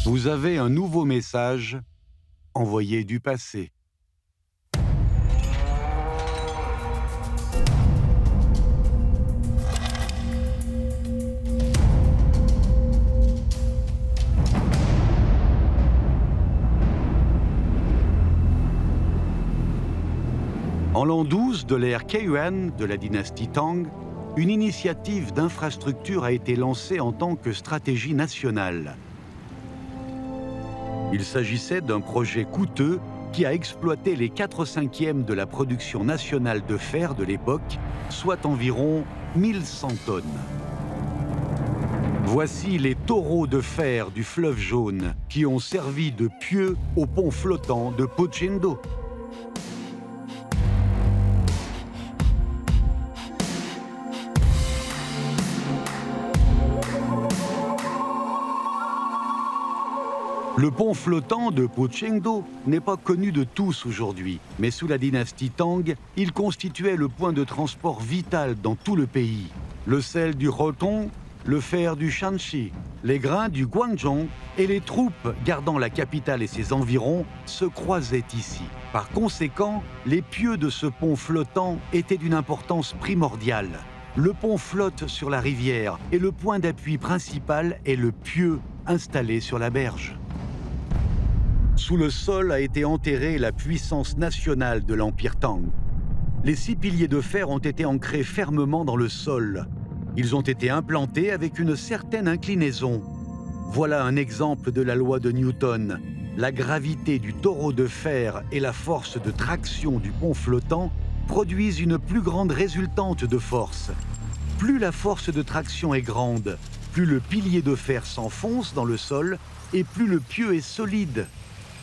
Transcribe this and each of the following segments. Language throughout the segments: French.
Vous avez un nouveau message envoyé du passé. En l'an 12 de l'ère Keyuan de la dynastie Tang, une initiative d'infrastructure a été lancée en tant que stratégie nationale. Il s'agissait d'un projet coûteux qui a exploité les 4/5 de la production nationale de fer de l'époque, soit environ 1100 tonnes. Voici les taureaux de fer du fleuve Jaune qui ont servi de pieux au pont flottant de Pochendo. Le pont flottant de Pochendo n'est pas connu de tous aujourd'hui, mais sous la dynastie Tang, il constituait le point de transport vital dans tout le pays. Le sel du Hotong, le fer du Shanxi, les grains du Guangdong et les troupes gardant la capitale et ses environs se croisaient ici. Par conséquent, les pieux de ce pont flottant étaient d'une importance primordiale. Le pont flotte sur la rivière et le point d'appui principal est le pieu installé sur la berge. Sous le sol a été enterrée la puissance nationale de l'Empire Tang. Les 6 piliers de fer ont été ancrés fermement dans le sol. Ils ont été implantés avec une certaine inclinaison. Voilà un exemple de la loi de Newton. La gravité du taureau de fer et la force de traction du pont flottant produisent une plus grande résultante de force. Plus la force de traction est grande, plus le pilier de fer s'enfonce dans le sol et plus le pieu est solide.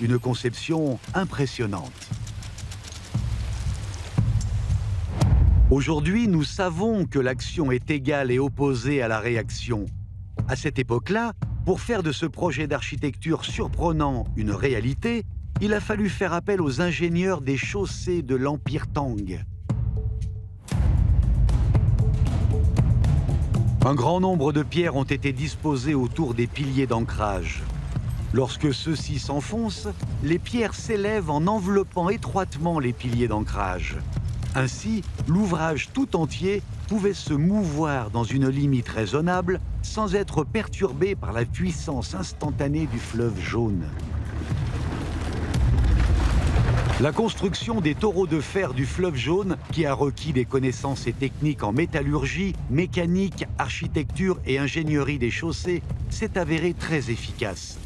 Une conception impressionnante. Aujourd'hui, nous savons que l'action est égale et opposée à la réaction. À cette époque-là, pour faire de ce projet d'architecture surprenant une réalité, il a fallu faire appel aux ingénieurs des chaussées de l'Empire Tang. Un grand nombre de pierres ont été disposées autour des piliers d'ancrage. Lorsque ceux-ci s'enfoncent, les pierres s'élèvent en enveloppant étroitement les piliers d'ancrage. Ainsi, l'ouvrage tout entier pouvait se mouvoir dans une limite raisonnable sans être perturbé par la puissance instantanée du fleuve Jaune. La construction des taureaux de fer du fleuve Jaune, qui a requis des connaissances et techniques en métallurgie, mécanique, architecture et ingénierie des chaussées, s'est avérée très efficace.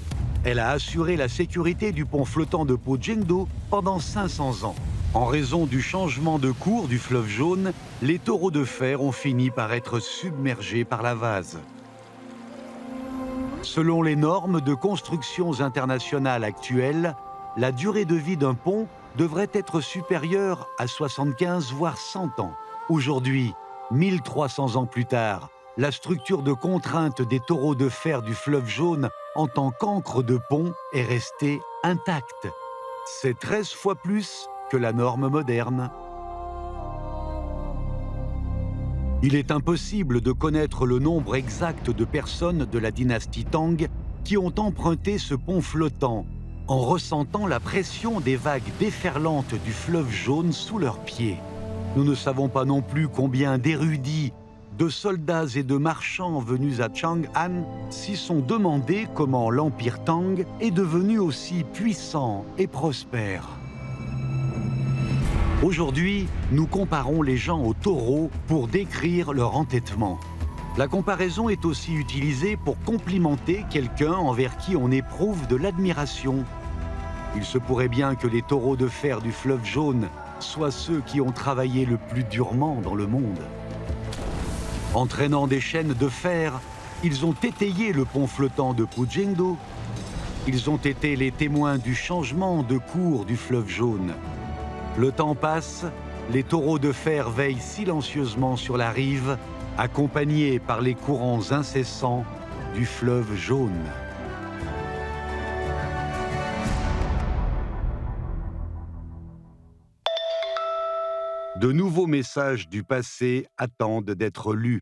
Elle a assuré la sécurité du pont flottant de Pochendo pendant 500 ans. En raison du changement de cours du fleuve Jaune, les taureaux de fer ont fini par être submergés par la vase. Selon les normes de constructions internationales actuelles, la durée de vie d'un pont devrait être supérieure à 75 voire 100 ans. Aujourd'hui, 1300 ans plus tard, la structure de contrainte des taureaux de fer du fleuve Jaune en tant qu'ancre de pont est restée intacte. C'est 13 fois plus que la norme moderne. Il est impossible de connaître le nombre exact de personnes de la dynastie Tang qui ont emprunté ce pont flottant en ressentant la pression des vagues déferlantes du fleuve Jaune sous leurs pieds. Nous ne savons pas non plus combien d'érudits, de soldats et de marchands venus à Chang'an s'y sont demandé comment l'Empire Tang est devenu aussi puissant et prospère. Aujourd'hui, nous comparons les gens aux taureaux pour décrire leur entêtement. La comparaison est aussi utilisée pour complimenter quelqu'un envers qui on éprouve de l'admiration. Il se pourrait bien que les taureaux de fer du fleuve Jaune soient ceux qui ont travaillé le plus durement dans le monde. Entraînant des chaînes de fer, ils ont étayé le pont flottant de Pochendo. Ils ont été les témoins du changement de cours du fleuve Jaune. Le temps passe, les taureaux de fer veillent silencieusement sur la rive, accompagnés par les courants incessants du fleuve Jaune. De nouveaux messages du passé attendent d'être lus.